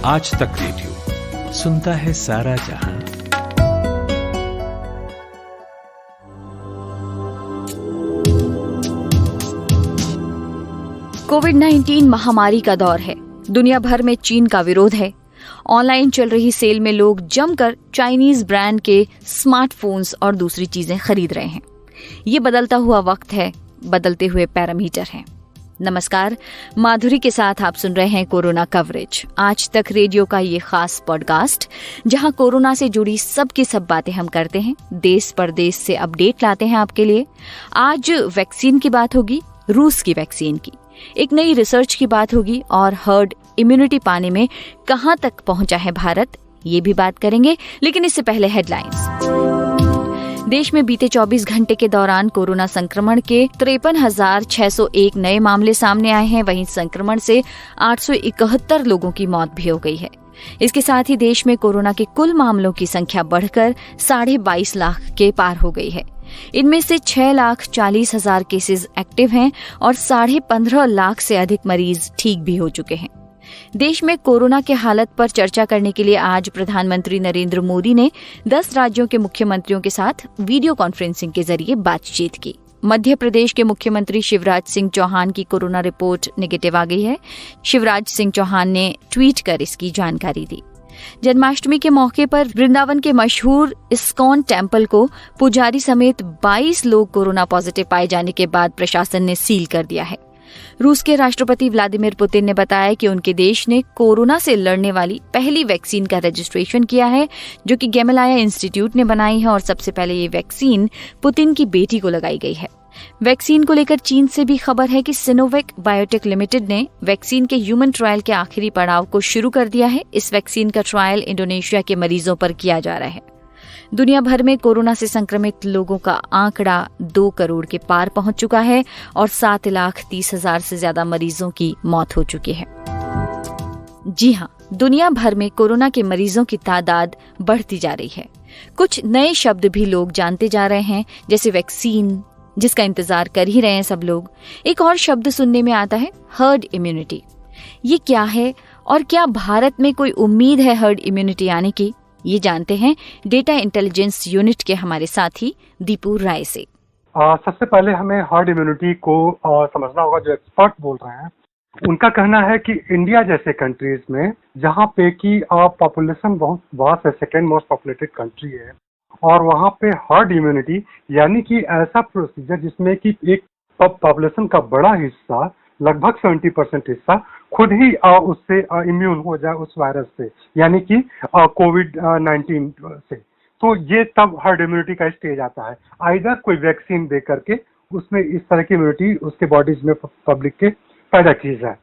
आज तक रेडियो सुनता है सारा जहां। कोविड-19 महामारी का दौर है। दुनिया भर में चीन का विरोध है। ऑनलाइन चल रही सेल में लोग जमकर चाइनीज ब्रांड के स्मार्टफोन्स और दूसरी चीजें खरीद रहे हैं। ये बदलता हुआ वक्त है, बदलते हुए पैरामीटर हैं। नमस्कार, माधुरी के साथ आप सुन रहे हैं कोरोना कवरेज, आज तक रेडियो का ये खास पॉडकास्ट, जहां कोरोना से जुड़ी सब की सब बातें हम करते हैं, देश परदेश से अपडेट लाते हैं आपके लिए। आज वैक्सीन की बात होगी, रूस की वैक्सीन की, एक नई रिसर्च की बात होगी और हर्ड इम्यूनिटी पाने में कहां तक पहुंचा है भारत, ये भी बात करेंगे। लेकिन इससे पहले हेडलाइंस। देश में बीते 24 घंटे के दौरान कोरोना संक्रमण के 53,601 नए मामले सामने आए हैं। वहीं संक्रमण से 871 लोगों की मौत भी हो गई है। इसके साथ ही देश में कोरोना के कुल मामलों की संख्या बढ़कर 22.5 लाख के पार हो गई है। इनमें से 6,40,000 केसेस एक्टिव हैं और 15.5 लाख से अधिक मरीज ठीक भी हो चुके हैं। देश में कोरोना के हालत पर चर्चा करने के लिए आज प्रधानमंत्री नरेंद्र मोदी ने 10 राज्यों के मुख्यमंत्रियों के साथ वीडियो कॉन्फ्रेंसिंग के जरिए बातचीत की। मध्य प्रदेश के मुख्यमंत्री शिवराज सिंह चौहान की कोरोना रिपोर्ट नेगेटिव आ गई है। शिवराज सिंह चौहान ने ट्वीट कर इसकी जानकारी दी। जन्माष्टमी के मौके पर वृंदावन के मशहूर इस्कॉन टेम्पल को पुजारी समेत 22 लोग कोरोना पॉजिटिव पाए जाने के बाद प्रशासन ने सील कर दिया है। रूस के राष्ट्रपति व्लादिमीर पुतिन ने बताया कि उनके देश ने कोरोना से लड़ने वाली पहली वैक्सीन का रजिस्ट्रेशन किया है, जो कि गेमेलाया इंस्टीट्यूट ने बनाई है और सबसे पहले ये वैक्सीन पुतिन की बेटी को लगाई गई है। वैक्सीन को लेकर चीन से भी खबर है कि सिनोवेक बायोटेक लिमिटेड ने वैक्सीन के ह्यूमन ट्रायल के आखिरी पड़ाव को शुरू कर दिया है। इस वैक्सीन का ट्रायल इंडोनेशिया के मरीजों पर किया जा रहा है। दुनिया भर में कोरोना से संक्रमित लोगों का आंकड़ा 2 करोड़ के पार पहुंच चुका है और 7,30,000 से ज्यादा मरीजों की मौत हो चुकी है। जी हाँ, दुनिया भर में कोरोना के मरीजों की तादाद बढ़ती जा रही है। कुछ नए शब्द भी लोग जानते जा रहे हैं, जैसे वैक्सीन, जिसका इंतजार कर ही रहे हैं सब लोग। एक और शब्द सुनने में आता है, हर्ड इम्यूनिटी। ये क्या है और क्या भारत में कोई उम्मीद है हर्ड इम्यूनिटी आने की, ये जानते हैं डेटा इंटेलिजेंस यूनिट के हमारे साथी दीपू राय से। सबसे पहले हमें हर्ड इम्यूनिटी को समझना होगा। जो एक्सपर्ट बोल रहे हैं उनका कहना है कि इंडिया जैसे कंट्रीज में, जहाँ पे कि पॉपुलेशन बहुत वास्ट है, सेकेंड मोस्ट पॉपुलेटेड कंट्री है, और वहाँ पे हर्ड इम्यूनिटी यानी कि ऐसा प्रोसीजर जिसमें कि एक पॉपुलेशन का बड़ा हिस्सा, लगभग 70% हिस्सा खुद ही उससे इम्यून हो जाए उस वायरस से, यानी कि कोविड-19 से, तो ये तब हर्ड इम्यूनिटी का स्टेज आता है। आइदर कोई वैक्सीन दे करके उसमें इस तरह की इम्यूनिटी उसके बॉडीज में पब्लिक के पैदा की जाए।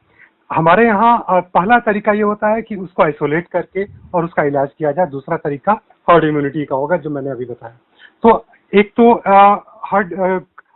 हमारे यहाँ पहला तरीका ये होता है कि उसको आइसोलेट करके और उसका इलाज किया जाए। दूसरा तरीका हर्ड इम्यूनिटी का होगा, जो मैंने अभी बताया। तो एक तो हर्ड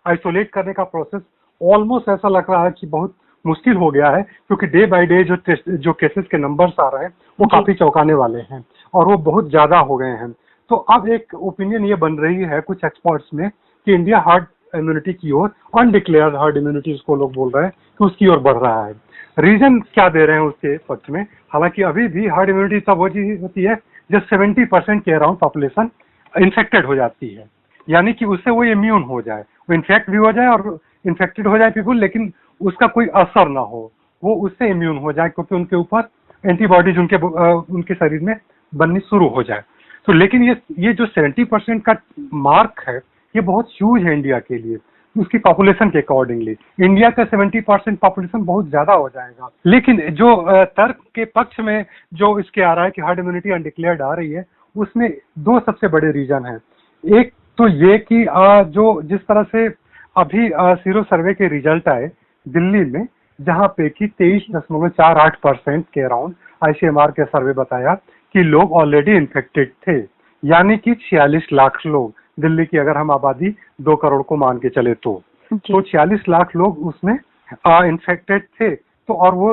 आइसोलेट करने का प्रोसेस ऑलमोस्ट ऐसा लग रहा है कि बहुत मुश्किल हो गया है, क्योंकि डे बाय डे जो केसेस के नंबर्स आ रहे हैं वो काफी चौंकाने वाले हैं और वो बहुत ज्यादा हो गए हैं। तो अब एक ओपिनियन ये बन रही है कुछ एक्सपर्ट्स में कि इंडिया हर्ड इम्यूनिटी की ओर, अनडिक्लेयर्ड हर्ड इम्यूनिटी उसको लोग बोल रहे हैं, कि उसकी ओर बढ़ रहा है। रीजन क्या दे रहे हैं उसके पक्ष में? हालांकि अभी भी हर्ड इम्यूनिटी तब होती है जब 70% के अराउंड पॉपुलेशन इन्फेक्टेड हो जाती है, यानी कि उससे वो इम्यून हो जाए, वो इन्फेक्ट भी हो जाए और इन्फेक्टेड हो जाए पीपुल, लेकिन उसका कोई असर ना हो, वो उससे इम्यून हो जाए, क्योंकि उनके ऊपर एंटीबॉडीज उनके शरीर में बननी शुरू हो जाए। तो लेकिन ये जो 70% का मार्क है, ये बहुत ह्यूज है इंडिया के लिए, उसकी पॉपुलेशन के अकॉर्डिंगली। इंडिया का 70% पॉपुलेशन बहुत ज्यादा हो जाएगा। लेकिन जो तर्क के पक्ष में जो इसके आ रहा है कि हर्ड इम्यूनिटी अनडिक्लेयर्ड आ रही है, उसमें 2 सबसे बड़े रीजन हैं। एक तो ये कि जो जिस तरह से अभी सीरो सर्वे के रिजल्ट आए दिल्ली में, जहाँ पे कि 23.48% के अराउंड ICMR के सर्वे बताया कि लोग ऑलरेडी इन्फेक्टेड थे, यानी कि 46 लाख लोग। दिल्ली की अगर हम आबादी 2 करोड़ को मान के चले तो 46 लाख लोग उसमें इन्फेक्टेड थे। तो और वो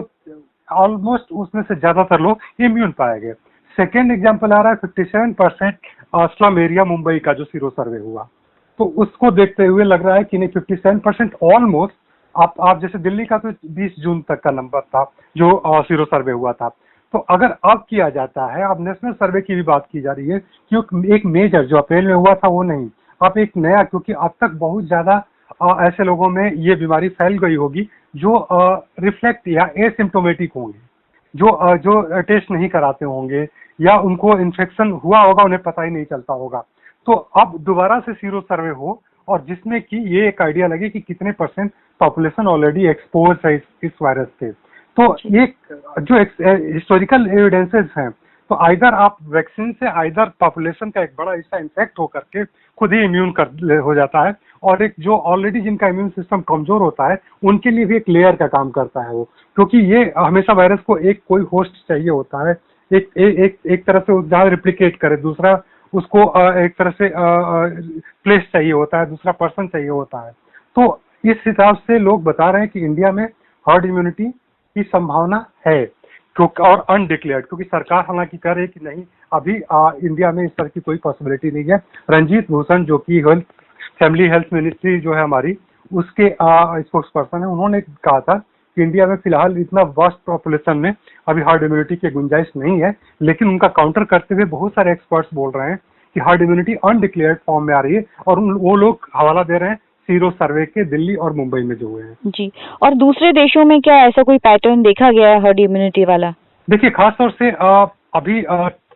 ऑलमोस्ट उसमें से ज्यादातर लोग इम्यून पाए गए। सेकेंड एग्जाम्पल आ रहा है 57% स्लम एरिया मुंबई का जो सीरो सर्वे हुआ, तो उसको देखते हुए लग रहा है कि नहीं 57% ऑलमोस्ट आप जैसे दिल्ली का तो 20 जून तक का नंबर था जो सीरो सर्वे हुआ था, तो अगर अब किया जाता है, अब नेशनल सर्वे की भी बात की जा रही है कि एक मेजर जो अप्रैल में हुआ था वो नहीं, अब एक नया, क्योंकि अब तक बहुत ज्यादा ऐसे लोगों में ये बीमारी फैल गई होगी जो रिफ्लेक्ट या एसिम्टोमेटिक होंगे, जो टेस्ट नहीं कराते होंगे या उनको इन्फेक्शन हुआ होगा, उन्हें पता ही नहीं चलता होगा। तो अब दोबारा से सीरो सर्वे हो और जिसमें कि ये एक आइडिया लगे कि कितने % पॉपुलेशन ऑलरेडी एक्सपोज है इस वायरस से। तो ये जो हिस्टोरिकल एविडेंसेस हैं, तो आइदर आप वैक्सीन से आइदर पॉपुलेशन का एक बड़ा हिस्सा इन्फेक्ट होकर के खुद ही इम्यून हो जाता है, और एक जो ऑलरेडी जिनका इम्यून सिस्टम कमजोर होता है उनके लिए भी एक लेयर का काम करता है वो, क्योंकि ये हमेशा वायरस को एक कोई होस्ट चाहिए होता है, एक तरह से जहाँ रिप्लिकेट करे, दूसरा उसको एक तरह से प्लेस चाहिए होता है, दूसरा पर्सन चाहिए होता है। तो इस हिसाब से लोग बता रहे हैं कि इंडिया में हर्ड इम्यूनिटी की संभावना है, क्योंकि और अनडिक्लेयर्ड, क्योंकि सरकार हालांकि कह रही है कि नहीं, अभी इंडिया में इस तरह की कोई पॉसिबिलिटी नहीं है। रंजीत भूषण जो कि फैमिली हेल्थ मिनिस्ट्री जो है हमारी, उसके स्पोक्स पर्सन है, उन्होंने कहा था कि इंडिया में फिलहाल इतना वास्ट पॉपुलेशन में अभी हार्ड इम्यूनिटी की गुंजाइश नहीं है, लेकिन उनका काउंटर करते हुए बहुत सारे एक्सपर्ट्स बोल रहे हैं कि हार्ड इम्यूनिटी अनडिक्लेयर्ड फॉर्म में आ रही है, और वो लोग हवाला दे रहे हैं सीरो सर्वे के दिल्ली और मुंबई में जो हुए हैं। जी, और दूसरे देशों में क्या ऐसा कोई पैटर्न देखा गया है हर्ड इम्यूनिटी वाला? देखिए, खासतौर से अभी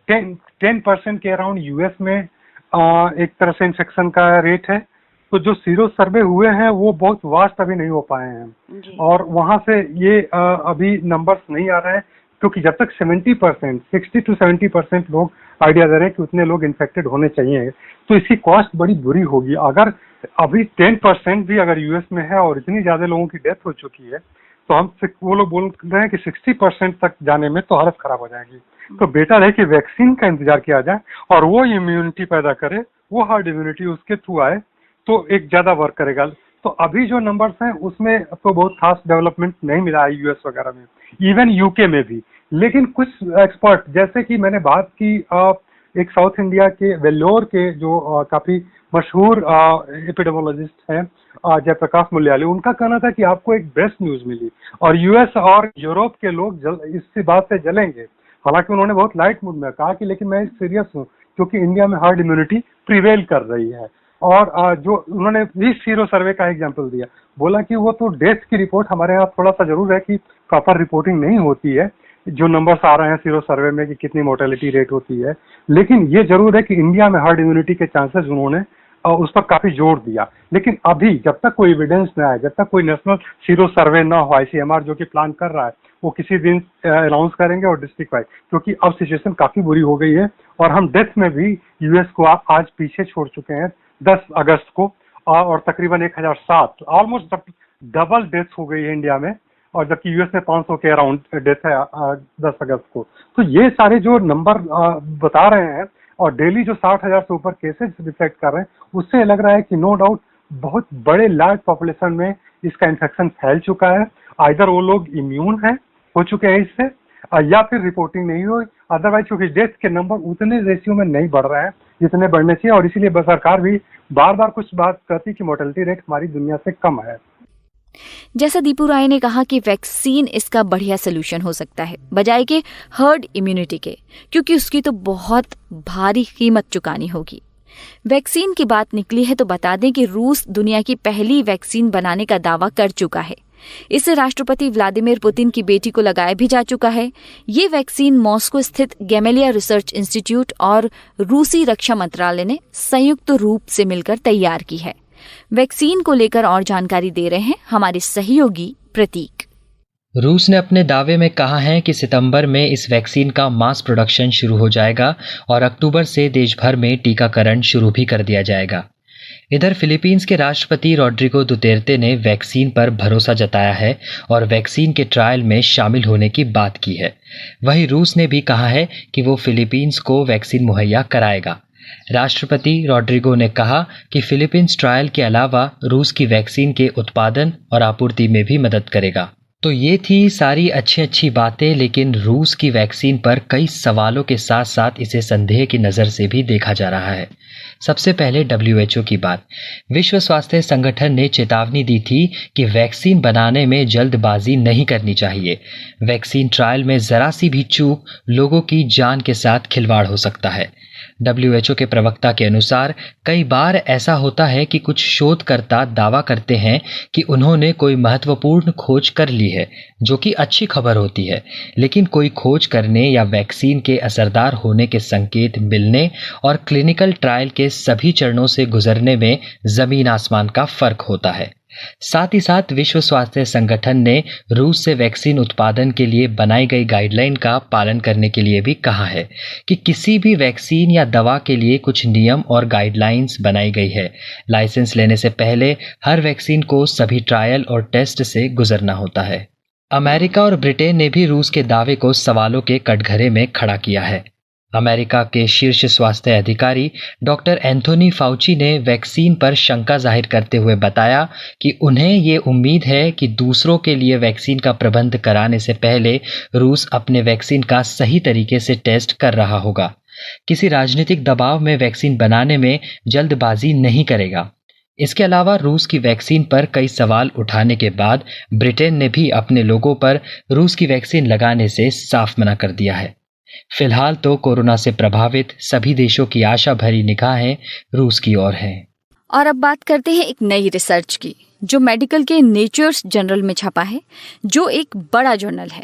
10% के अराउंड यूएस में एक तरह से इन्फेक्शन का रेट है। तो जो सीरो सर्वे हुए हैं वो बहुत वास्ट अभी नहीं हो पाए हैं, और वहां से ये अभी नंबर्स नहीं आ रहे हैं, क्योंकि जब तक 60 to 70% लोग आइडिया दे रहे हैं कि उतने लोग इन्फेक्टेड होने चाहिए, तो इसकी कॉस्ट बड़ी बुरी होगी। अगर अभी 10% भी अगर यूएस में है और इतनी ज्यादा लोगों की डेथ हो चुकी है, तो वो लोग बोल रहे हैं कि 60% तक जाने में तो हालत खराब हो जाएगी। तो बेटर है कि वैक्सीन का इंतजार किया जाए और वो इम्यूनिटी पैदा करे, वो हार्ड इम्यूनिटी उसके थ्रू आए, तो एक ज्यादा वर्क करेगा। तो अभी जो नंबर्स हैं उसमें तो बहुत खास डेवलपमेंट नहीं मिला है यूएस वगैरह में, इवन यूके में भी। लेकिन कुछ एक्सपर्ट, जैसे कि मैंने बात की एक साउथ इंडिया के वेल्लोर के जो काफी मशहूर एपिडेमोलॉजिस्ट हैं जयप्रकाश मुल्याली, उनका कहना था कि आपको एक बेस्ट न्यूज मिली और यूएस और यूरोप के लोग इस बात से जलेंगे। हालांकि उन्होंने बहुत लाइट मूड में कहा कि लेकिन मैं सीरियस हूँ, क्योंकि इंडिया में हार्ड इम्यूनिटी प्रिवेल कर रही है। और जो उन्होंने भी सीरो सर्वे का एग्जांपल दिया, बोला कि वो तो डेथ की रिपोर्ट हमारे यहाँ थोड़ा सा जरूर है कि प्रॉपर रिपोर्टिंग नहीं होती है, जो नंबर्स आ रहे हैं सीरो सर्वे में कि कितनी मोर्टेलिटी रेट होती है, लेकिन ये जरूर है कि इंडिया में हार्ड इम्यूनिटी के चांसेस उन्होंने उस पर काफी जोर दिया। लेकिन अभी जब तक कोई एविडेंस न आए, जब तक कोई नेशनल सीरो सर्वे ना हो, आईसीएमआर जो कि प्लान कर रहा है, वो किसी दिन अनाउंस करेंगे और डिस्ट्रिक्ट वाइज, क्योंकि अब सिचुएशन काफी बुरी हो गई है और हम डेथ में भी यूएस को आज पीछे छोड़ चुके हैं 10 अगस्त को, और तकरीबन 1007 ऑलमोस्ट डबल डेथ हो गई है इंडिया में, और जबकि यूएस में 500 के अराउंड डेथ है 10 अगस्त को। तो ये सारे जो नंबर बता रहे हैं और डेली जो 60,000 से ऊपर केसेस रिफ्लेक्ट कर रहे हैं, उससे लग रहा है कि नो डाउट बहुत बड़े लार्ज पॉपुलेशन में इसका इन्फेक्शन फैल चुका है। आइदर वो लोग इम्यून है हो चुके हैं इससे, या फिर रिपोर्टिंग नहीं हुई, अदरवाइज क्योंकि डेथ के नंबर उतने रेशियो में नहीं बढ़ रहे हैं जितने बढ़ने चाहिए, और इसीलिए सरकार भी बार बार कुछ बात करती कि मोर्टेलिटी रेट हमारी दुनिया से कम है। जैसा दीपू राय ने कहा कि वैक्सीन इसका बढ़िया सोल्यूशन हो सकता है बजाय के हर्ड इम्यूनिटी के, क्योंकि उसकी तो बहुत भारी कीमत चुकानी होगी। वैक्सीन की बात निकली है तो बता दें कि रूस दुनिया की पहली वैक्सीन बनाने का दावा कर चुका है। इसे राष्ट्रपति व्लादिमीर पुतिन की बेटी को लगाया भी जा चुका है। ये वैक्सीन मॉस्को स्थित गैमेलिया रिसर्च इंस्टीट्यूट और रूसी रक्षा मंत्रालय ने संयुक्त रूप से मिलकर तैयार की है। वैक्सीन को लेकर और जानकारी दे रहे हैं हमारे सहयोगी प्रतीक। रूस ने अपने दावे में कहा है कि सितंबर में इस वैक्सीन का मास प्रोडक्शन शुरू हो जाएगा और अक्टूबर से देश भर में टीकाकरण शुरू भी कर दिया जाएगा। इधर फिलीपींस के राष्ट्रपति रोड्रिगो दुतेर्ते ने वैक्सीन पर भरोसा जताया है और वैक्सीन के ट्रायल में शामिल होने की बात की है। वहीं रूस ने भी कहा है कि वो फिलीपींस को वैक्सीन मुहैया कराएगा। राष्ट्रपति रोड्रिगो ने कहा कि फिलीपींस ट्रायल के अलावा रूस की वैक्सीन के उत्पादन और आपूर्ति में भी मदद करेगा। तो ये थी सारी अच्छी अच्छी बातें, लेकिन रूस की वैक्सीन पर कई सवालों के साथ साथ इसे संदेह की नज़र से भी देखा जा रहा है। सबसे पहले WHO की बात। विश्व स्वास्थ्य संगठन ने चेतावनी दी थी कि वैक्सीन बनाने में जल्दबाजी नहीं करनी चाहिए। वैक्सीन ट्रायल में जरा सी भी चूक लोगों की जान के साथ खिलवाड़ हो सकता है। WHO के प्रवक्ता के अनुसार कई बार ऐसा होता है कि कुछ शोधकर्ता दावा करते हैं कि उन्होंने कोई महत्वपूर्ण खोज कर ली है, जो कि अच्छी खबर होती है, लेकिन कोई खोज करने या वैक्सीन के असरदार होने के संकेत मिलने और क्लिनिकल ट्रायल के सभी चरणों से गुजरने में जमीन आसमान का फर्क होता है। साथ ही साथ विश्व स्वास्थ्य संगठन ने रूस से वैक्सीन उत्पादन के लिए बनाई गई गाइडलाइन का पालन करने के लिए भी कहा है कि किसी भी वैक्सीन या दवा के लिए कुछ नियम और गाइडलाइंस बनाई गई है। लाइसेंस लेने से पहले हर वैक्सीन को सभी ट्रायल और टेस्ट से गुजरना होता है। अमेरिका और ब्रिटेन ने भी रूस के दावे को सवालों के कटघरे में खड़ा किया है। अमेरिका के शीर्ष स्वास्थ्य अधिकारी डॉक्टर एंथोनी फाउची ने वैक्सीन पर शंका जाहिर करते हुए बताया कि उन्हें ये उम्मीद है कि दूसरों के लिए वैक्सीन का प्रबंध कराने से पहले रूस अपने वैक्सीन का सही तरीके से टेस्ट कर रहा होगा। किसी राजनीतिक दबाव में वैक्सीन बनाने में जल्दबाजी नहीं करेगा। इसके अलावा रूस की वैक्सीन पर कई सवाल उठाने के बाद ब्रिटेन ने भी अपने लोगों पर रूस की वैक्सीन लगाने से साफ मना कर दिया है। फिलहाल तो कोरोना से प्रभावित सभी देशों की आशा भरी निगाहें रूस की ओर हैं। और अब बात करते हैं एक नई रिसर्च की, जो मेडिकल के नेचर्स जर्नल में छपा है, जो एक बड़ा जर्नल है।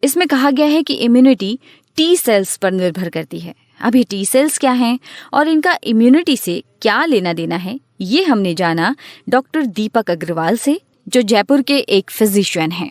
इसमें कहा गया है कि इम्यूनिटी टी सेल्स पर निर्भर करती है। अभी टी सेल्स क्या हैं और इनका इम्यूनिटी से क्या लेना देना है, ये हमने जाना डॉक्टर दीपक अग्रवाल से, जो जयपुर के एक फिजिशियन हैं।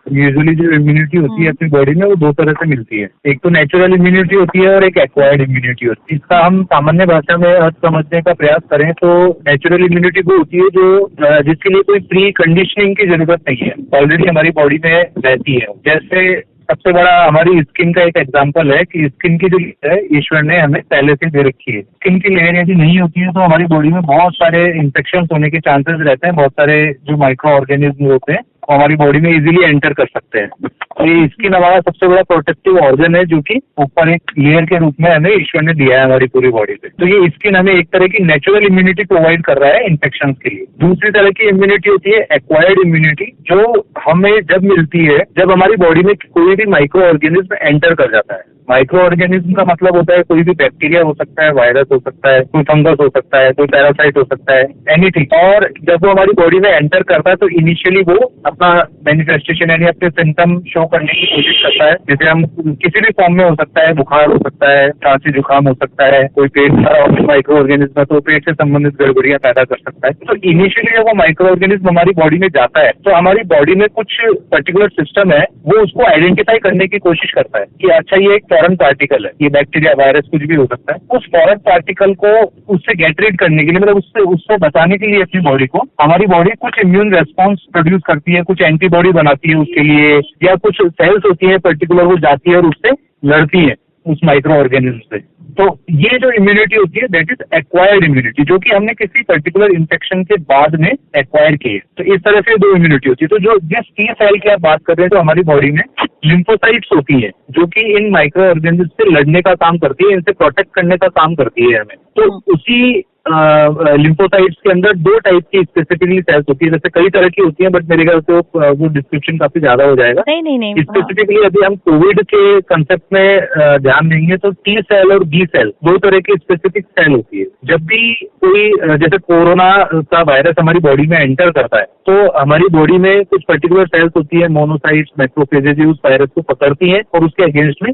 यूजुअली जो इम्यूनिटी होती है अपनी बॉडी में वो दो तरह से मिलती है। एक तो नेचुरल इम्यूनिटी होती है और एक एक्वायर्ड इम्यूनिटी होती है। इसका हम सामान्य भाषा में अर्थ समझने का प्रयास करें तो नेचुरल इम्यूनिटी वो होती है जो जिसके लिए कोई प्री कंडीशनिंग की जरूरत नहीं है, ऑलरेडी हमारी बॉडी में रहती है। जैसे सबसे बड़ा हमारी स्किन का एक एग्जांपल है कि स्किन की जो लेयर है ईश्वर ने हमें पहले से दे रखी है। स्किन की लेयर यदि नहीं होती है तो हमारी बॉडी में बहुत सारे इन्फेक्शन होने के चांसेस रहते हैं। बहुत सारे जो माइक्रो ऑर्गेनिज्म होते हैं वो हमारी बॉडी में इजीली एंटर कर सकते हैं। तो ये स्किन हमारा सबसे बड़ा प्रोटेक्टिव ऑर्गन है, जो कि ऊपर एक लेयर के रूप में हमें ईश्वर ने दिया है हमारी पूरी बॉडी पे। तो ये स्किन हमें एक तरह की नेचुरल इम्यूनिटी प्रोवाइड कर रहा है इन्फेक्शन के लिए। दूसरी तरह की इम्यूनिटी होती है एक्वायर्ड इम्यूनिटी, जो हमें जब मिलती है जब हमारी बॉडी में कोई भी माइक्रो ऑर्गेनिज्म एंटर कर जाता है। माइक्रो ऑर्गेनिज्म का मतलब होता है कोई भी बैक्टीरिया हो सकता है, वायरस हो सकता है, कोई फंगस हो सकता है, कोई पैरासाइट हो सकता है, एनीथिंग। और जब वो हमारी बॉडी में एंटर करता है तो इनिशियली वो अपना मैनिफेस्टेशन यानी अपने सिम्टम शो करने की कोशिश करता है। जैसे हम किसी भी फॉर्म में हो सकता है, बुखार हो सकता है, खांसी जुकाम हो सकता है, कोई पेट का माइक्रो ऑर्गेनिज्म है तो पेट से संबंधित गड़बड़ियां पैदा कर सकता है। तो इनिशियली जब वो माइक्रो ऑर्गेनिज्म हमारी बॉडी में जाता है तो हमारी बॉडी में कुछ पर्टिकुलर सिस्टम है, वो उसको आइडेंटिफाई करने की कोशिश करता है कि अच्छा ये एक फॉरेन पार्टिकल है, ये बैक्टीरिया वायरस कुछ भी हो सकता है। उस फॉरेन पार्टिकल को उससे गेट रीड करने के लिए, मतलब उससे बचाने के लिए अपनी बॉडी को हमारी बॉडी कुछ इम्यून रेस्पॉन्स प्रोड्यूस करती है, कुछ एंटीबॉडी बनाती है उसके लिए, या कुछ सेल्स होती है पर्टिकुलर वो जाती है और उससे लड़ती है उस माइक्रो ऑर्गेनिज्म से। तो ये जो इम्यूनिटी होती है दैट इज एक्वायर्ड इम्यूनिटी, जो कि हमने किसी पर्टिकुलर इन्फेक्शन के बाद में एक्वायर की है। तो इस तरह से दो इम्यूनिटी होती है। तो जो जिस टी सेल की आप बात कर रहे हैं तो हमारी बॉडी में लिम्फोसाइट्स होती है जो कि इन माइक्रो ऑर्गेनिज्म से लड़ने का काम करती है, इनसे प्रोटेक्ट करने का काम करती है हमें। तो उसी लिम्फोसाइट्स के अंदर दो टाइप की स्पेसिफिकली सेल्स होती है। जैसे कई तरह की होती है बट मेरे ख्याल से वो डिस्क्रिप्शन काफी ज्यादा हो जाएगा। नहीं स्पेसिफिकली अभी हम कोविड के कंसेप्ट में ध्यान देंगे तो टी सेल और बी सेल दो तरह की स्पेसिफिक सेल होती है। जब भी कोई जैसे कोरोना का वायरस हमारी बॉडी में एंटर करता है तो हमारी बॉडी में कुछ पर्टिकुलर सेल्स होती है, मोनोसाइट्स, मैक्रोफेजेज, उस वायरस को पकड़ती है और उसके अगेंस्ट में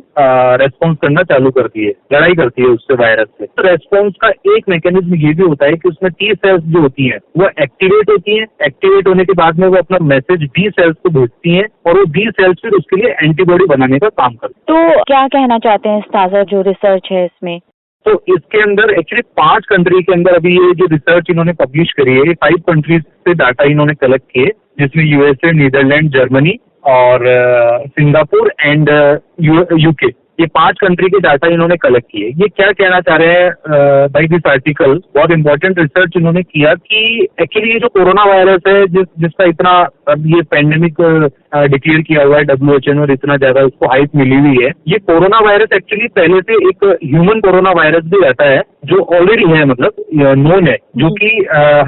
रेस्पॉन्स करना चालू करती है, लड़ाई करती है उससे वायरस से। तो रेस्पॉन्स का एक मैकेनिज्म ये भी होता है कि उसमें टी सेल्स जो होती हैं वो एक्टिवेट होती हैं। एक्टिवेट होने के बाद में वो अपना मैसेज बी सेल्स को भेजती हैं और वो बी सेल्स फिर उसके लिए एंटीबॉडी बनाने का काम करती हैं। तो क्या कहना चाहते हैं ताज़ा जो रिसर्च है इसमें? तो इसके अंदर एक्चुअली 5 कंट्री के अंदर अभी ये जो रिसर्च इन्होंने पब्लिश करी है, 5 कंट्रीज से डाटा इन्होंने कलेक्ट किए, जिसमें यूएसए, नीदरलैंड, जर्मनी और सिंगापुर एंड यूके, ये 5 कंट्री के डाटा इन्होंने कलेक्ट किए। ये क्या कहना चाह रहे हैं बाय दिस आर्टिकल, बहुत इंपॉर्टेंट रिसर्च इन्होंने किया कि एक्चुअली ये जो कोरोना वायरस है जिसका इतना अब ये पैंडेमिक डिक्लेयर किया हुआ है WHO ने और इतना ज्यादा उसको हाइप मिली हुई है, ये कोरोना वायरस एक्चुअली पहले से एक ह्यूमन कोरोना वायरस भी रहता है जो ऑलरेडी है, मतलब नोन है, जो कि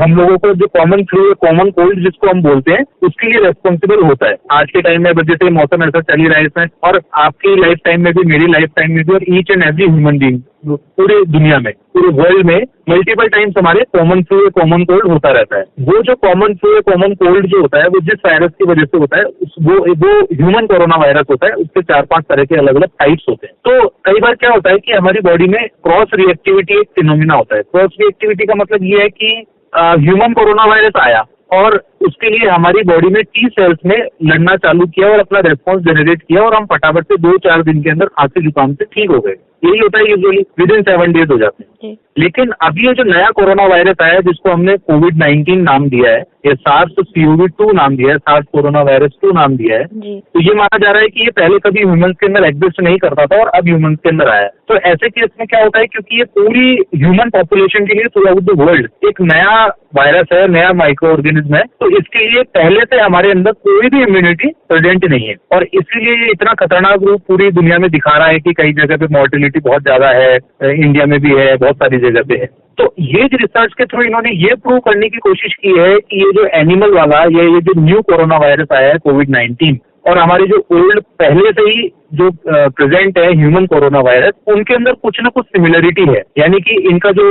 हम लोगों को जो कॉमन फ्लू, कॉमन कोल्ड जिसको हम बोलते हैं, उसके लिए रेस्पॉन्सिबल होता है। आज के टाइम में जैसे मौसम ऐसा चल ही रहा है इसमें, और आपकी लाइफ टाइम में भी, मेरी लाइफ टाइम में भी, और each and every human being पूरे दुनिया में, पूरे वर्ल्ड में मल्टीपल टाइम्स हमारे कॉमन फ्लू या कॉमन कोल्ड होता रहता है। वो जो कॉमन फ्लू या कॉमन कोल्ड जो होता है वो जिस वायरस की वजह से होता है वो ह्यूमन कोरोना वायरस होता है। उसके 4-5 तरह के अलग अलग टाइप्स होते हैं। तो कई बार क्या होता है कि हमारी बॉडी में क्रॉस रिएक्टिविटी एक फिनोमिना होता है। क्रॉस रिएक्टिविटी का मतलब ये है कि ह्यूमन कोरोना वायरस आया और उसके लिए हमारी बॉडी में टी सेल्स ने लड़ना चालू किया और अपना रेस्पॉन्स जनरेट किया और हम फटाफट से 2-4 दिन के अंदर खांसी जुकाम से ठीक हो गए। यही होता है यूजुअली, विदिन 7 डेज हो जाते हैं। लेकिन अभी ये जो नया कोरोना वायरस आया है जिसको हमने कोविड-19 नाम दिया है या SARS-CoV-2 नाम दिया है, SARS कोरोना वायरस 2 नाम दिया है, तो ये माना जा रहा है कि ये पहले कभी ह्यूमंस के अंदर एग्जिस्ट नहीं करता था और अब ह्यूमंस के अंदर आया है। तो ऐसे केस में क्या होता है, क्योंकि ये पूरी ह्यूमन पॉपुलेशन के लिए थ्रू आउट द वर्ल्ड एक नया वायरस है, नया माइक्रो ऑर्गेनिज्म है, तो इसके लिए पहले से हमारे अंदर कोई भी इम्यूनिटी प्रेजेंट नहीं है और इसीलिए ये इतना खतरनाक रूप पूरी दुनिया में दिखा रहा है कि कई जगह पे मॉर्टेलिटी बहुत ज्यादा है, इंडिया में भी है, बहुत सारी जगह पे है। तो ये रिसर्च के थ्रू इन्होंने ये प्रूव करने की कोशिश की है कि ये जो एनिमल वाला ये जो न्यू कोरोना वायरस आया है कोविड-19 और हमारे जो ओल्ड पहले से ही जो प्रेजेंट है ह्यूमन कोरोना वायरस, उनके अंदर कुछ ना कुछ सिमिलरिटी है। यानी कि इनका जो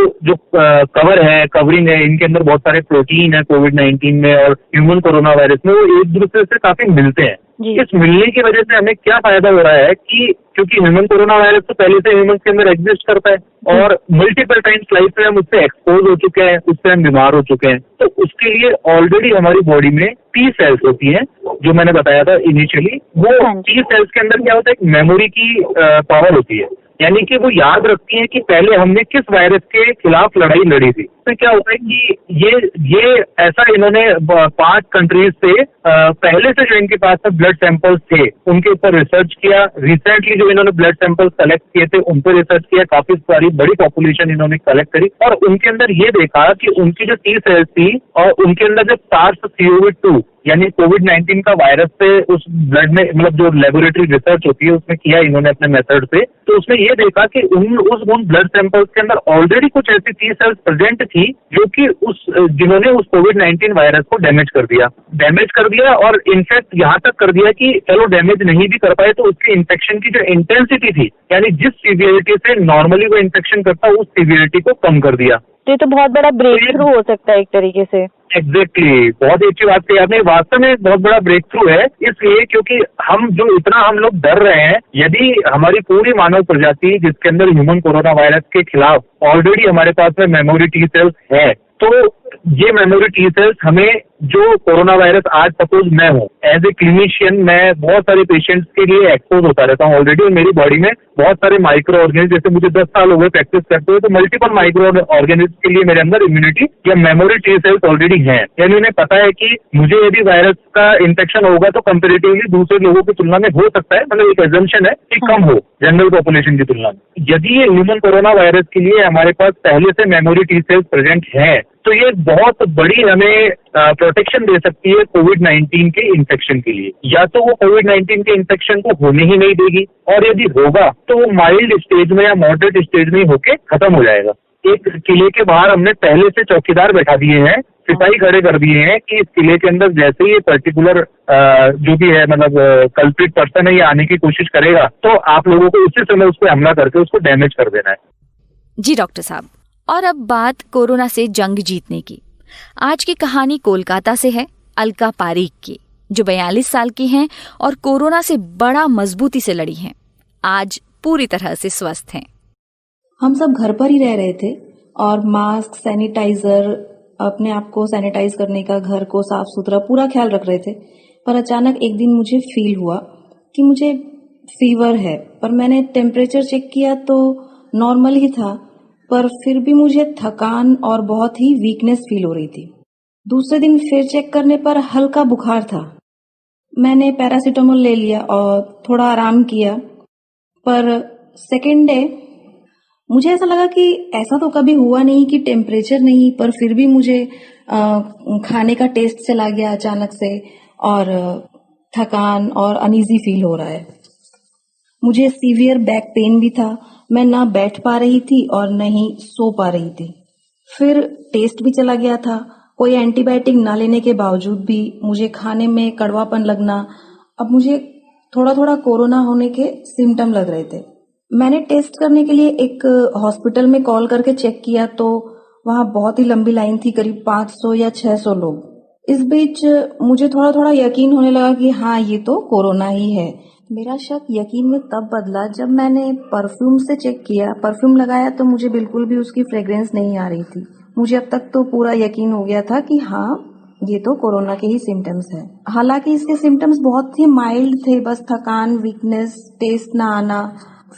कवर है, कवरिंग है, इनके अंदर बहुत सारे प्रोटीन है कोविड-19 में और ह्यूमन कोरोना वायरस में, वो एक दूसरे से काफी मिलते हैं। इस मिलने की वजह से हमें क्या फायदा हो रहा है कि क्योंकि ह्यूमन कोरोना वायरस तो पहले से ह्यूमन के अंदर एग्जिस्ट करता है और मल्टीपल टाइम्स लाइफ में हम उससे एक्सपोज हो चुके हैं, उससे हम बीमार हो चुके हैं, तो उसके लिए ऑलरेडी हमारी बॉडी में टी सेल्स होती हैं, जो मैंने बताया था इनिशियली। वो टी सेल्स के अंदर क्या होता है, एक मेमोरी की पावर होती है, यानी कि वो याद रखती है कि पहले हमने किस वायरस के खिलाफ लड़ाई लड़ी थी। तो क्या होता है कि ये ऐसा इन्होंने 5 कंट्रीज से पहले से जो इनके पास में ब्लड सैंपल्स थे उनके ऊपर रिसर्च किया। रिसेंटली जो इन्होंने ब्लड सैंपल्स कलेक्ट किए थे उन पर रिसर्च किया, काफी सारी बड़ी पॉपुलेशन इन्होंने कलेक्ट करी और उनके अंदर ये देखा कि उनकी जो टी सेल्स थी और उनके अंदर जो SARS-CoV-2 यानी कोविड-19 का वायरस से उस ब्लड में, मतलब जो लेबोरेटरी रिसर्च होती है उसमें किया इन्होंने अपने मेथड से, तो उसमें ये देखा कि उन ब्लड सैंपल्स के अंदर ऑलरेडी कुछ ऐसी टी सेल्स प्रेजेंट थी जो कि जिन्होंने उस कोविड-19 वायरस को डैमेज कर दिया और इनफैक्ट यहाँ तक कर दिया कि चलो डैमेज नहीं भी कर पाए तो उसके इन्फेक्शन की जो इंटेंसिटी थी, यानी जिस सीवियरिटी से नॉर्मली वो इन्फेक्शन करता उस सीवियरिटी को कम कर दिया। तो ये तो बहुत बड़ा ब्रेक थ्रू हो सकता है एक तरीके से। एग्जैक्टली, बहुत अच्छी बात कही आपने। वास्तव में बहुत बड़ा ब्रेक थ्रू है, इसलिए क्योंकि हम लोग डर रहे हैं, यदि हमारी पूरी मानव प्रजाति जिसके अंदर ह्यूमन कोरोना वायरस के खिलाफ ऑलरेडी हमारे पास में मेमोरी टी सेल्स है, तो ये मेमोरी टी सेल्स हमें जो कोरोना वायरस आज सपोज मैं हूँ एज ए क्लिनिशियन, मैं बहुत सारे पेशेंट्स के लिए एक्सपोज होता रहता हूँ ऑलरेडी। मेरी बॉडी में बहुत सारे माइक्रो ऑर्गेनिज्म, जैसे मुझे 10 साल हो गए प्रैक्टिस करते हुए, तो मल्टीपल माइक्रो ऑर्गेनिज्म के लिए मेरे अंदर इम्यूनिटी या मेमोरी टी सेल्स ऑलरेडी है। यानी उन्हें पता है कि मुझे यदि वायरस का इन्फेक्शन होगा तो कंपेरेटिवली दूसरे लोगों की तुलना में हो सकता है, मतलब एक एजम्पशन है कि कम हो जनरल पॉपुलेशन की तुलना में। यदि ये ह्यूमन कोरोना वायरस के लिए हमारे पास पहले से मेमोरी टी सेल्स प्रेजेंट है तो ये बहुत बड़ी हमें प्रोटेक्शन दे सकती है कोविड-19 के इन्फेक्शन के लिए। या तो वो कोविड-19 के इन्फेक्शन को होने ही नहीं देगी और यदि होगा तो वो माइल्ड स्टेज में या मॉडरेट स्टेज में होके खत्म हो जाएगा। एक किले के बाहर हमने पहले से चौकीदार बैठा दिए हैं, सिपाही खड़े कर दिए हैं कि इस किले के अंदर जैसे ही ये पर्टिकुलर जो भी है, मतलब कल्प्रिट पर्सन है, ये आने की कोशिश करेगा तो आप लोगों को उसी समय उस पर हमला करके उसको डैमेज कर देना है। जी डॉक्टर साहब, और अब बात कोरोना से जंग जीतने की। आज की कहानी कोलकाता से है, अलका पारीक की, जो 42 साल की हैं और कोरोना से बड़ा मजबूती से लड़ी हैं। आज पूरी तरह से स्वस्थ हैं। हम सब घर पर ही रह रहे थे और मास्क, सैनिटाइजर, अपने आप को सैनिटाइज करने का, घर को साफ सुथरा पूरा ख्याल रख रहे थे। पर अचानक एक दिन मुझे फील हुआ कि मुझे फीवर है, पर मैंने टेम्परेचर चेक किया तो नॉर्मल ही था, पर फिर भी मुझे थकान और बहुत ही वीकनेस फील हो रही थी। दूसरे दिन फिर चेक करने पर हल्का बुखार था। मैंने पैरासीटामोल ले लिया और थोड़ा आराम किया, पर सेकेंड डे मुझे ऐसा लगा कि ऐसा तो कभी हुआ नहीं कि टेम्परेचर नहीं, पर फिर भी मुझे खाने का टेस्ट चला गया अचानक से और थकान और अनईजी फील हो रहा है। मुझे सीवियर बैक पेन भी था, मैं ना बैठ पा रही थी और न ही सो पा रही थी। फिर टेस्ट भी चला गया था। कोई एंटीबायोटिक ना लेने के बावजूद भी मुझे खाने में कड़वापन लगना, अब मुझे थोड़ा थोड़ा कोरोना होने के सिम्टम लग रहे थे। मैंने टेस्ट करने के लिए एक हॉस्पिटल में कॉल करके चेक किया तो वहां बहुत ही लंबी लाइन थी, करीब 500 या 600 लोग। इस बीच मुझे थोड़ा थोड़ा यकीन होने लगा कि हाँ, ये तो कोरोना ही है। मेरा शक यकीन में तब बदला जब मैंने परफ्यूम से चेक किया। परफ्यूम लगाया तो मुझे बिल्कुल भी उसकी फ्रेग्रेंस नहीं आ रही थी। मुझे अब तक तो पूरा यकीन हो गया था कि हाँ, ये तो कोरोना के ही सिम्टम्स है। हालांकि इसके सिम्टम्स बहुत ही माइल्ड थे, बस थकान, वीकनेस, टेस्ट ना आना।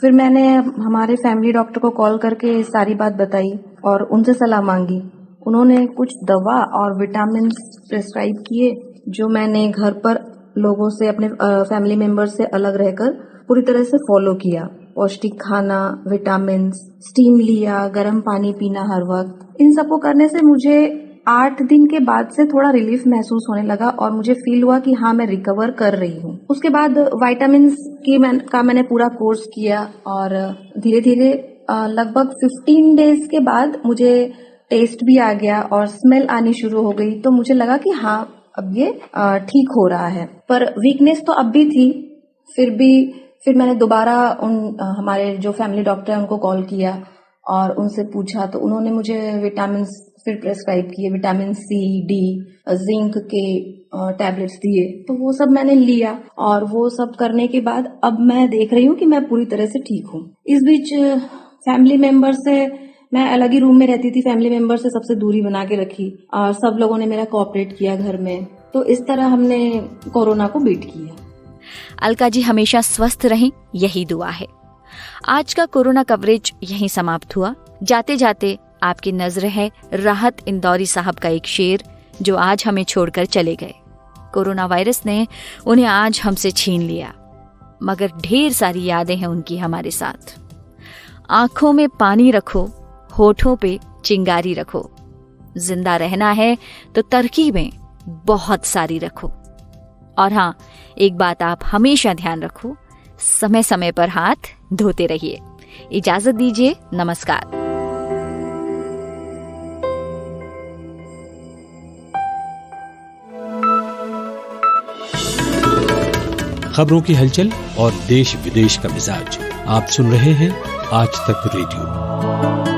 फिर मैंने हमारे फैमिली डॉक्टर को कॉल करके सारी बात बताई और उनसे सलाह मांगी। उन्होंने कुछ दवा और विटामिन प्रिस्क्राइब किए जो मैंने घर पर लोगों से, अपने फैमिली मेंबर्स से अलग रहकर पूरी तरह से फॉलो किया। पौष्टिक खाना, विटामिन, स्टीम लिया, गर्म पानी पीना हर वक्त। इन सबको करने से मुझे 8 दिन के बाद से थोड़ा रिलीफ महसूस होने लगा और मुझे फील हुआ कि हाँ, मैं रिकवर कर रही हूँ। उसके बाद विटामिन का मैंने पूरा कोर्स किया और धीरे धीरे लगभग 15 डेज के बाद मुझे टेस्ट भी आ गया और स्मेल आनी शुरू हो गई। तो मुझे लगा कि हाँ, अब ये ठीक हो रहा है। पर वीकनेस तो अब भी थी। फिर मैंने दोबारा हमारे जो फैमिली डॉक्टर है उनको कॉल किया और उनसे पूछा तो उन्होंने मुझे विटामिन फिर प्रेस्क्राइब किए। विटामिन सी, डी, जिंक के टैबलेट्स दिए, तो वो सब मैंने लिया और वो सब करने के बाद अब मैं देख रही हूँ कि मैं पूरी तरह से ठीक हूँ। इस बीच फैमिली मेंबर से, मैं अलग ही रूम में रहती थी, फैमिली मेंबर से सबसे दूरी बना के रखी और सब लोगों ने मेरा कोऑपरेट किया घर में। तो इस तरह हमने कोरोना को बीट किया। अलका जी हमेशा स्वस्थ रहें, यही दुआ है। आज का कोरोना कवरेज यहीं समाप्त हुआ। जाते जाते आपकी नजर है राहत इंदौरी साहब का एक शेर जो आज हमें छोड़कर चले गए। कोरोना वायरस ने उन्हें आज हमसे छीन लिया, मगर ढेर सारी यादें हैं उनकी हमारे साथ। आंखों में पानी रखो, होठों पे चिंगारी रखो। जिंदा रहना है तो तरकीबें बहुत सारी रखो। और हाँ, एक बात आप हमेशा ध्यान रखो, समय समय पर हाथ धोते रहिए। इजाजत दीजिए, नमस्कार। खबरों की हलचल और देश विदेश का मिजाज आप सुन रहे हैं आज तक रेडियो।